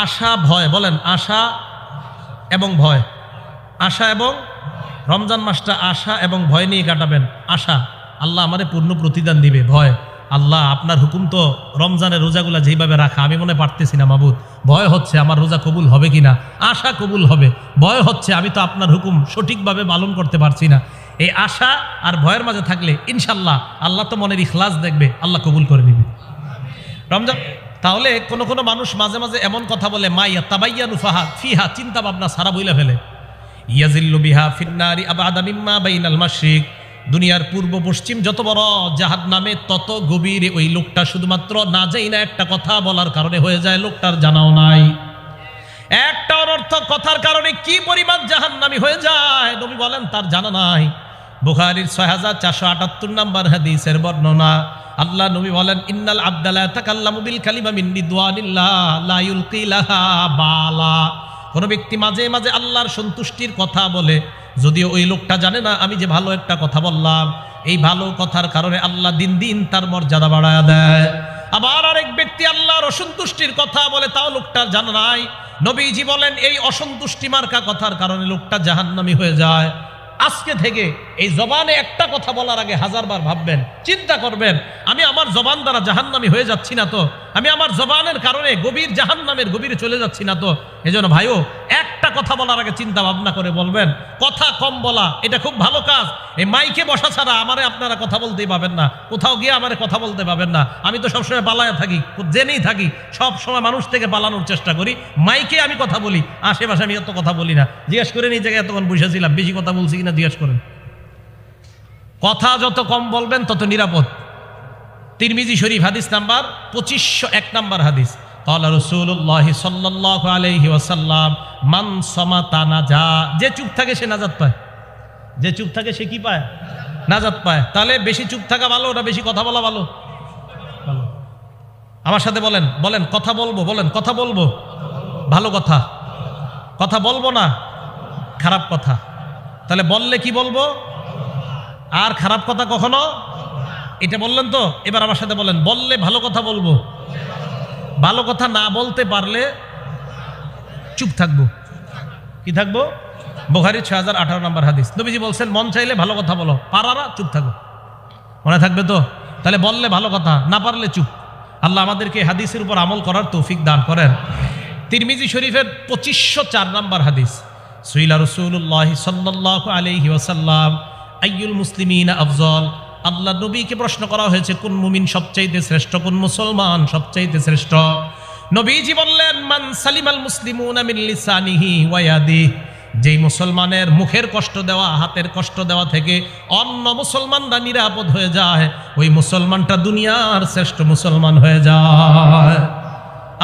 আশা ভয় বলেন, আশা এবং ভয়। আশা এবং রমজান মাসটা আশা এবং ভয় নিয়ে কাটাবেন। আশা, আল্লাহ আমারে পূর্ণ প্রতিদান দিবে। ভয়, আল্লাহ আপনার হুকুম তো রমজানের রোজাগুলা যেভাবে রাখা আমি মনে পারতেছি না মাবুদ। ভয় হচ্ছে আমার রোজা কবুল হবে কিনা। আশা কবুল হবে, ভয় হচ্ছে আমি তো আপনার হুকুম সঠিকভাবে পালন করতে পারছি না। এই আশা আর ভয়ের মাঝে থাকলে ইনশাল্লাহ আল্লাহ তো মনের ইখলাস দেখবে, আল্লাহ কবুল করে নিবে রমজান। তাহলে কোন কোন মানুষ মাঝে মাঝে এমন কথা বলে, মাইয়া তাবাইয়ানু ফাহা ফিহা, চিন্তা ভাবনা সারা বইলা ফেলে। ইয়াজিল্লু বিহা ফিন্নারি আবাদা মিম্মা বাইনাল মাশরিক, দুনিয়ার পূর্ব পশ্চিম যত বড় জাহান্নামে তত গভীরে ওই লোকটা শুধুমাত্র না যাই না একটা কথা বলার কারণে হয়ে যায়, লোকটার জানাও নাই। একটা অনর্থক কথার কারণে কি পরিমাণ জাহান্নামী হয়ে যায় নবী বলেন তার জানা নাই। বুখারীর 6478 নম্বর হাদিসের বর্ণনা, আল্লাহ নবী বলেন, ইন্নাল আবদালা তাকাল্লামু বিল কালিমা মিন রিদওয়ানিল্লাহ লা ইউলকি লাহা বালা। কোন ব্যক্তি মাঝে মাঝে আল্লাহর সন্তুষ্টির কথা বলে, যদিও ওই লোকটা জানে না আমি যে ভালো একটা কথা বললাম, এই ভালো কথার কারণে আল্লাহ দিন দিন তার মর্যাদা বাড়ায়া দেয়। আবার আরেক ব্যক্তি আল্লাহর অসন্তুষ্টির কথা বলে, তাও লোকটার জানা নাই। নবীজি বলেন এই অসন্তুষ্টি মার্কা কথার কারণে লোকটা জাহান্নামী হয়ে যায়। আজকে থেকে এই জবানে একটা কথা বলার আগে হাজারবার ভাববেন, চিন্তা করবেন, আমি আমার জবান দ্বারা জাহান্নামী হয়ে যাচ্ছি না তো, আমি আমার জবানের কারণে গভীর জাহান্নামের গভীরে চলে যাচ্ছি না তো। এজন্য ভাইও একটা কথা বলার আগে চিন্তা ভাবনা করে বলবেন। কথা কম বলা এটা খুব ভালো কাজ। এই মাইকে বসা ছাড়া আমারে আপনারা কথা বলতেই পাবেন না, কোথাও গিয়ে আমারে কথা বলতে পাবেন না। আমি তো সবসময় পালায় থাকি, জেনেই থাকি, সব সময় মানুষ থেকে পালানোর চেষ্টা করি। মাইকে আমি কথা বলি, আশেপাশে আমি এত কথা বলি না। জিজ্ঞেস করেন এই জায়গায় এতক্ষণ বসেছিলাম বেশি কথা বলছি কিনা জিজ্ঞেস করেন। কথা যত কম বলবেন তত নিরাপদ। তিরমিজি শরীফ হাদিস নাম্বার 2501 নম্বর হাদিস, ক্বালা রাসূলুল্লাহ সাল্লাল্লাহু আলাইহি ওয়াসাল্লাম মান সামাতা নাজা, যে চুপ থাকে সে নাজাত পায়। যে চুপ থাকে সে কি পায়? নাজাত পায়। তাহলে বেশি চুপ থাকা ভালো না বেশি কথা বলা ভালো? ভালো। আমার সাথে বলেন, বলেন কথা বলবো, বলেন কথা বলবো, ভালো কথা। কথা বলবো না খারাপ কথা। তাহলে বললে কি বলবো? আর খারাপ কথা কখনো, এটা বললেন তো। এবার আমার সাথে বলেন, বললে ভালো কথা বলবো, ভালো কথা না বলতে পারলে চুপ থাকবো। কি থাকবো? বুখারী 6018 নম্বর হাদিস, নবীজি বলছেন মন চাইলে ভালো কথা বলো, পারারা চুপ থাকো। মনে থাকবে তো? তাহলে বললে ভালো কথা, না পারলে চুপ। আল্লাহ আমাদেরকে হাদিসের উপর আমল করার তৌফিক দান করেন। তিরমিজি শরীফের 2504 নম্বর হাদিস, সুইলা রাসূলুল্লাহ সাল্লাল্লাহু আলাইহি ওয়াসাল্লাম আইয়ুল মুসলিমিনা আফজল। আল্লাহ নবীকে প্রশ্ন করা হয়েছে কোন মুমিন সবচাইতে শ্রেষ্ঠ, কোন মুসলমান সবচাইতে শ্রেষ্ঠ। নবীজি বললেন মান সালিমাল মুসলিমুনা মিন লিসানিহি ওয়া ইয়াদিহি, যেই মুসলমানের মুখের কষ্ট দেওয়া, হাতের কষ্ট দেওয়া থেকে অন্য মুসলমানরা নিরাপদ হয়ে যায়, ওই মুসলমানটা দুনিয়ার শ্রেষ্ঠ মুসলমান হয়ে যায়।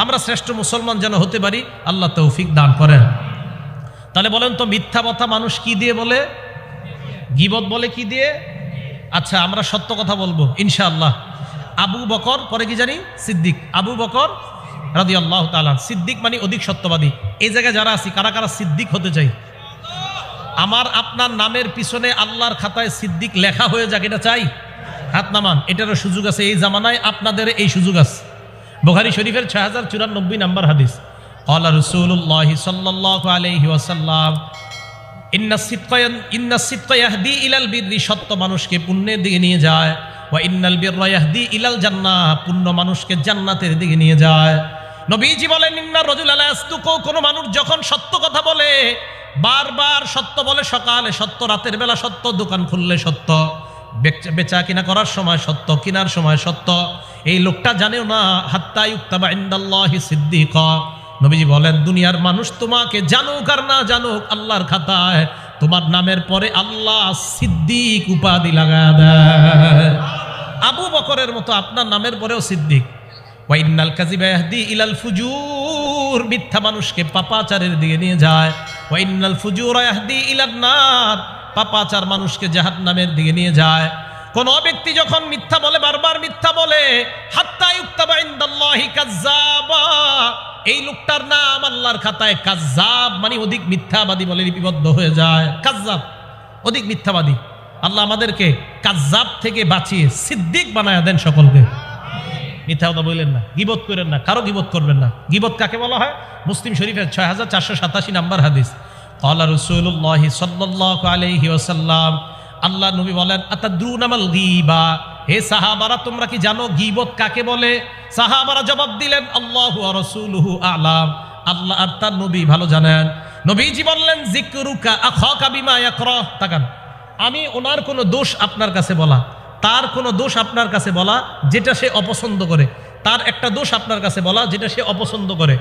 আমরা শ্রেষ্ঠ মুসলমান যেন হতে পারি আল্লাহ তৌফিক দান করেন। তাহলে বলেন তো, মিথ্যা কথা মানুষ কি দিয়ে বলে? গীবত বলে কি দিয়ে? আচ্ছা, আমরা সত্য কথা বলবো ইনশাআল্লাহ। আবু বকর, পরে কি জানি সিদ্দিক, আবু বকর রাদিয়াল্লাহু তাআলা। সিদ্দিক মানে অধিক সত্যবাদী। এই জায়গায় যারা আছি কারা কারা সিদ্দিক হতে চাই? আমার আপনার নামের পিছনে আল্লাহর খাতায় সিদ্দিক লেখা হয়ে যাক, এটা চাই? হাত নামান। এটারও সুযোগ আছে, এই জামানায় আপনাদের এই সুযোগ আছে। বুখারী শরীফের 6094 নম্বর হাদিস, ক্বালা রাসূলুল্লাহ সাল্লাল্লাহু আলাইহি ওয়াসাল্লাম ইন্না সিদকা ইয়াহদি ইলাল বিররি, সত্য মানুষকে পুণ্যের দিকে নিয়ে যায়। ওয়া ইন্নাল বিররা ইয়াহদি ইলাল জান্নাহ, পুণ্য মানুষকে জান্নাতের দিকে নিয়ে যায়। নবীজি বলেন ইন্না রাজুলা লা ইয়াসদুকু, কোন মানুষ যখন সত্য কথা বলে, বারবার সত্য বলে, সকালে সত্য, রাতের বেলা সত্য, দোকান খুললে সত্য, বেচা কিনা করার সময় সত্য, কিনার সময় সত্য, এই লোকটা জানেও না হাত্তা ইউক্তাবা ইনদাল্লাহি সিদ্দিকা। নবীজি বলেন দুনিয়ার মানুষ তোমাকে জানুক আর না জানুক, আল্লাহর খাতায় তোমার নামের পরে আল্লাহ সিদ্দিক উপাধি লাগায় দেয়। আবু বকরের মতো আপনার নামের পরেও সিদ্দিক। ওয়া ইন্নাল কাযিবা ইয়াহদি ইলাল ফুজুর, মিথ্যা মানুষকে পাপাচারের দিকে নিয়ে যায়। ওয়া ইন্নাল ফুজুরা ইয়াহদি ইলান নার, পাপাচার মানুষকে জাহান্নামের দিকে নিয়ে যায়। কোন ব্যক্তি যখন মিথ্যা বলে, বারবার মিথ্যা বলে, হাত্তা ইউক্তাবা ইনদাল্লাহি কাযযাবা, এই লোকটার নাম আল্লাহর খাতায় কাযযাব মানে অধিক মিথ্যাবাদী বলে লিপিবদ্ধ হয়ে যায়। কাযযাব, অধিক মিথ্যাবাদী। আল্লাহ আমাদেরকে কাযযাব থেকে বাঁচিয়ে সিদ্দিক বানায়া দেন সকলকে। মিথ্যা কথা বললেন না, গীবত করেন না, কারো গীবত করবেন না। গীবত কাকে বলা হয়? মুসলিম শরীফের 6487 নম্বর হাদিস, ক্বালা রাসূলুল্লাহ সাল্লাল্লাহু আলাইহি ওয়াসাল্লাম, আল্লাহ নবী বলেন, আতাদরুনা মাল গীবা, হে সাহাবারা তোমরা কি জানো গীবত কাকে বলে? সাহাবারা জবাব দিলেন, আল্লাহু ওয়া রাসূলুহু আ'লাম, আল্লাহ আর তার নবী ভালো জানেন। নবীজি বললেন, যিকরুকা আখাকা বিমা ইয়াকরাহ, তাকান, আমি ওনার কোনো দোষ আপনার কাছে বলা, তার কোনো দোষ আপনার কাছে বলা যেটা সে অপছন্দ করে, তার একটা দোষ আপনার কাছে বলা যেটা সে অপছন্দ করে।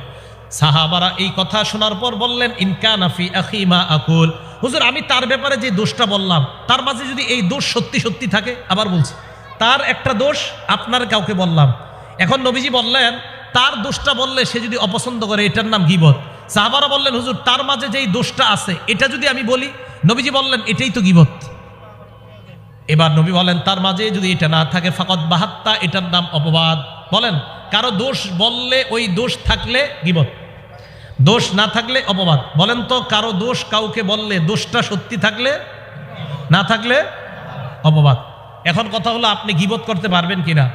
সাহাবারা এই কথা শোনার পর বললেন, ইনকানা ফি আখি মা আকুল, হুজুর আমি তার ব্যাপারে যে দোষটা বললাম তার মাঝে যদি এই দোষ সত্যি সত্যি থাকে, আবার বলছি তার একটা দোষ আপনার কাউকে বললাম, এখন নবীজি বললেন তার দোষটা বললে সে যদি অপছন্দ করে এটার নাম গীবত। সাহাবারা বললেন, হুজুর তার মাঝে যেই দোষটা আছে এটা যদি আমি বলি, নবীজি বললেন এটাই তো গীবত। এবার নবী বলেন, তার মাঝে যদি এটা না থাকে ফাকাদ বাহাত্তা, এটার নাম অপবাদ। বলেন, কারো দোষ বললে ওই দোষ থাকলে গীবত, দোষ না থাকলে অপবাদ। বলেন তো, কারো দোষ কাউকে বললে দোষটা সত্যি থাকলে, না থাকলে অপবাদ। এখন কথা হলো আপনি গীবত করতে পারবেন কিনা।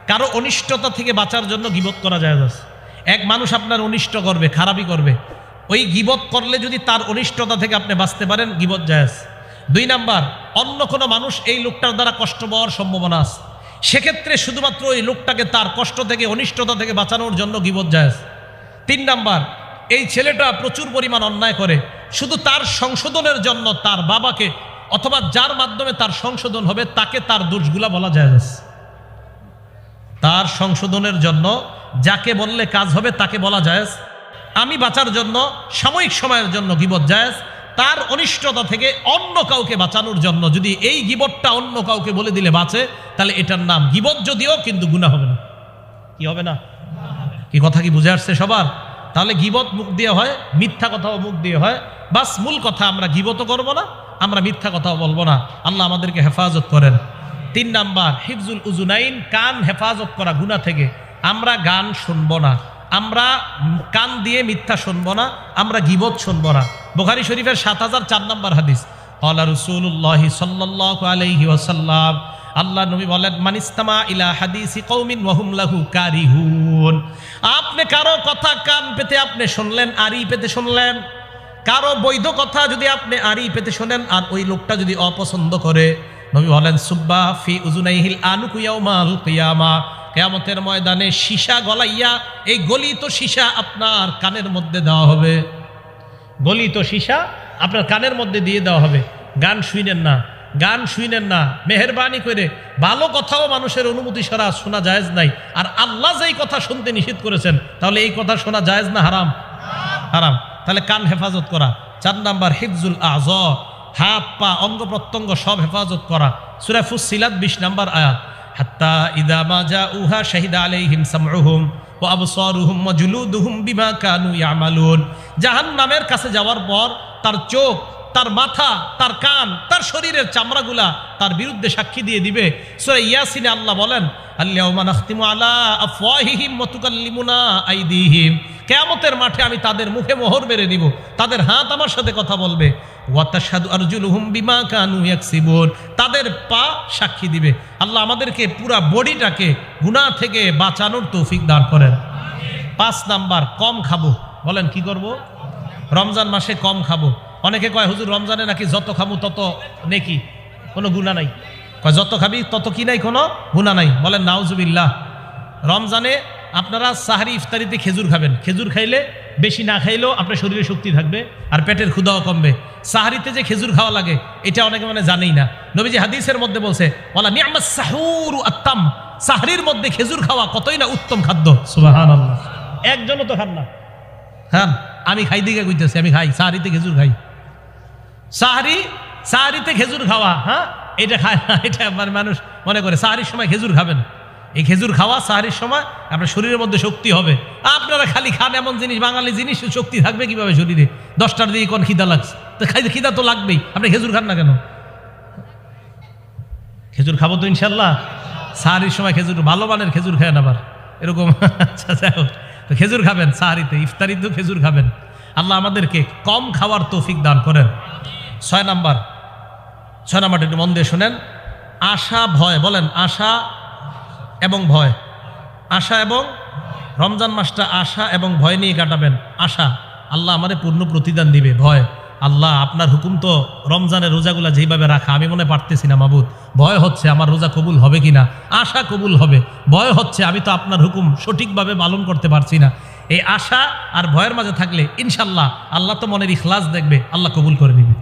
কারো অনিষ্টতা থেকে বাঁচার জন্য গীবত করা যায়। এক মানুষ আপনার অনিষ্ট করবে, খারাপই করবে, ওই গীবত করলে যদি তার অনিষ্টতা থেকে আপনি বাঁচতে পারেন, গীবত জায়েজ। 2 নাম্বার, অন্য কোনো মানুষ এই লোকটার দ্বারা কষ্ট পাওয়ার সম্ভাবনা আছে, সেক্ষেত্রে শুধুমাত্র ওই লোকটাকে তার কষ্ট থেকে, অনিষ্টতা থেকে বাঁচানোর জন্য গীবত জায়েজ। 3 নাম্বার, এই ছেলেটা প্রচুর পরিমাণ অন্যায় করে, শুধু তার সংশোধনের জন্য তার বাবাকে অথবা যার মাধ্যমে তার সংশোধন হবে তাকে তার দোষগুলা বলা জায়েজ। তার সংশোধনের জন্য যাকে বললে কাজ হবে তাকে বলা জায়েজ। আমি বাঁচার জন্য সাময়িক সময়ের জন্য গীবত জায়েজ। তার অনিষ্টতা থেকে অন্য কাউকে বাঁচানোর জন্য যদি এই গীবতটা অন্য কাউকে বলে দিলে বাঁচে, তাহলে এটার নাম গীবত, যদিও কিন্তু গুনাহ হবে না। কি হবে না? কি কথা কি বুঝে আসছে সবার? তাহলে গীবত মুখ দিয়ে হয়, মিথ্যা কথাও মুখ দিয়ে হয়। বাস মূল কথা, আমরা গীবতও করব না, আমরা মিথ্যা কথাও বলবো না। আল্লাহ আমাদেরকে হেফাজত করেন। 3 নাম্বার, হিফজুল উজুনাইন, কান হেফাজত করা গুনাহ থেকে। আমরা গান শুনবো না, আমরা কান দিয়ে মিথ্যা শুনবো না, আমরা গীবত শুনবো না। বুখারী শরীফের 7004 নম্বর হাদিস, ক্বালা রাসূলুল্লাহ সাল্লাল্লাহু আলাইহি ওয়াসাল্লাম, আল্লাহ নবী বলেন, মানিস্তামা ইলা হাদিসি কওমিন ওয়া হুম লাহু কারিহুন, আপনি কারো কথা কান পেতে আপনি শুনলেন, আড়ি পেতে শুনলেন, কারো বৈধ কথা যদি আপনি আড়ি পেতে শোনেন আর ওই লোকটা যদি অপছন্দ করে, নবী বলেন, সুব্বা ফি উজুনাইহিল আনুকু ইয়াউমাল কিয়ামা, কিয়ামতের ময়দানে সীসা গলাইয়া, এই গলিত সীসা আপনার কানের মধ্যে দেওয়া হবে। গলিত সীসা আপনার কানের মধ্যে দিয়ে দেওয়া হবে। গান শুনেন না, গান শুনেন না, মেহেরবানি করে। ভালো কথাও মানুষের অনুমতি ছাড়া শোনা জায়েজ নাই। আর আল্লাহ যেই কথা শুনতে নিষেধ করেছেন, তাহলে এই কথা শোনা জায়েজ না হারাম? হারাম। তাহলে কান হেফাজত করা। 4 নাম্বার, হিফজুল আযা, হাত পা অঙ্গ প্রত্যঙ্গ সব হেফাজত করা। সূরা ফুসসিলাত 20 নাম্বার আয়াত, হাত্তা ইযা মা জাউহা শাহিদা আলাইহিম সামউহুম ওয়া আবসারুহুম ওয়া জুলুদুহুম বিমা কানু ইয়ামালুন, জাহান্নামের কাছে যাওয়ার পর তার চোখ, তার মাথা, তার কান, তার শরীরের চামড়াগুলা তার বিরুদ্ধে সাক্ষী দিয়ে দিবে। সূরা ইয়াসিনে আল্লাহ বলেন, আল-ইয়াউমা নাখতিমু আলা আফওয়াহিহিম ওয়া তুকাল্লিমুনা আইদিহিম, কিয়ামতের মাঠে আমি তাদের মুখে মোহর মেরে দিব, তাদের হাত আমার সাথে কথা বলবে। ওয়া তাশহাদু আরজুলুহুম বিমা কানু ইয়াকসিবুন, তাদের পা সাক্ষী দিবে। আল্লাহ আমাদেরকে পুরা বডিটাকে গুনাহ থেকে বাঁচানোর তৌফিক দান করেন। 5 নাম্বার, কম খাবো। বলেন কি করব? রমজান মাসে কম খাবো। অনেকে কয়, হুজুর রমজানে নাকি যত খাবো তত নেকি, কোনো গুনাহ নাই। কয় যত খাবি তত কি নাই, কোনো গুনাহ নাই। বলেন নাউজুবিল্লাহ। রমজানে আপনারা সাহারি ইফতারিতে খেজুর খাবেন, খেজুর খাইলে বেশি না খাইলেও আপনার শরীরে শক্তি থাকবে আর পেটের ক্ষুধাও কমবে। সাহারিতে যে খেজুর খাওয়া লাগে এটা অনেকে মানে জানেই না। নবীজি হাদিসের মধ্যে বলছে, ওয়ালা নি'মাস সাহুরু আত্তাম, সাহরির মধ্যে খেজুর খাওয়া কতই না উত্তম খাদ্য। সুবহানাল্লাহ। একজনও তো খান না। হ্যাঁ, আমি খাই দিকে কইতেছি, আমি খাই, সাহারিতে খেজুর খাই। সাহারিতে খেজুর খাওয়া, হ্যাঁ, এটা খায় না। এটা মানুষ মনে করে সাহারির সময় খেজুর খাবেন। এই খেজুর খাওয়া সাহারির সময় আপনার শরীরের মধ্যে শক্তি হবে। আপনারা খালি খান এমন জিনিস, বাঙালি জিনিস, শক্তি থাকবে কিভাবে শরীরে? 10টার দিকে কোন খিদা লাগছে, তো খিদা তো লাগবেই। আপনি খেজুর খান না কেন? খেজুর খাবো তো ইনশাল্লাহ। সাহারির সময় খেজুর, ভালো মানের খেজুর খায় আবার এরকম। তো খেজুর খাবেন সাহারিতে, ইফতারিতেও খেজুর খাবেন। আল্লাহ আমাদেরকে কম খাওয়ার তৌফিক দান করেন। 6 নাম্বার একটু মন দিয়ে শোনেন, আশা ভয়। বলেন আশা এবং ভয়। আশা এবং রমজান মাসটা আশা এবং ভয় নিয়ে কাটাবেন। আশা, আল্লাহ আমারে পূর্ণ প্রতিদান দিবে। ভয়, আল্লাহ আপনার হুকুম তো রমজানের রোজাগুলা যেইভাবে রাখা আমি মনে পারতেছি না মাবুদ। ভয় হচ্ছে আমার রোজা কবুল হবে কিনা, আশা কবুল হবে। ভয় হচ্ছে আমি তো আপনার হুকুম সঠিকভাবে পালন করতে পারছি না। এই আশা আর ভয়ের মাঝে থাকলে ইনশাল্লাহ আল্লাহ তো মনের ইখলাস দেখবে, আল্লাহ কবুল করে নিবে।